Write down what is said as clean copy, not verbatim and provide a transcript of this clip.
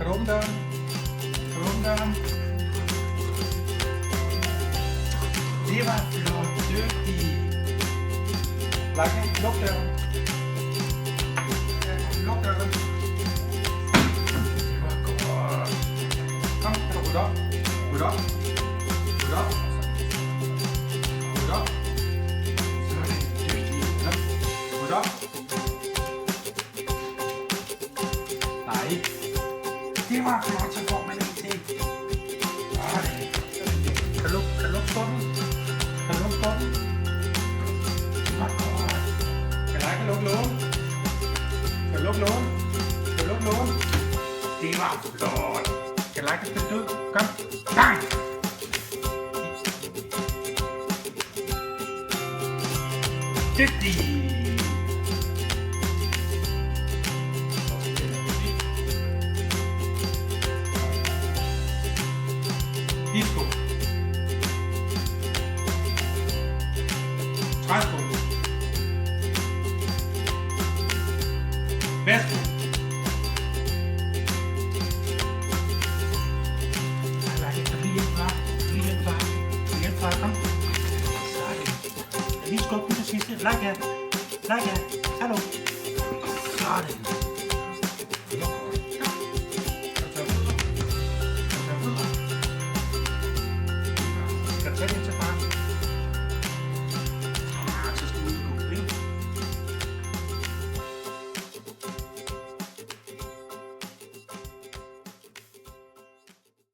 Kan du åbne døren? Kan du åbne døren? Det var flot, dygtig. Lærke, luk døren. Luk døren. Det var godt. Kom, kan du rydde op? Rydde op. Rydde op. Rydde op. Så er det dygtig. Rydde op. Nej. Det var flot, så får man en til. Kan du lukke skubben? Kan du lukke skubben? Det var godt. Kan du lukke lågen? Kan du lukke lågen? Kan du lukke lågen? Det var flot. Kan du spille ud? Kom. Bang! Dygtig! Disco. Træsko. Væsko. Kom. Lige skub den til sidste. Like. Hallo. Sådan. Skal du tage det til far?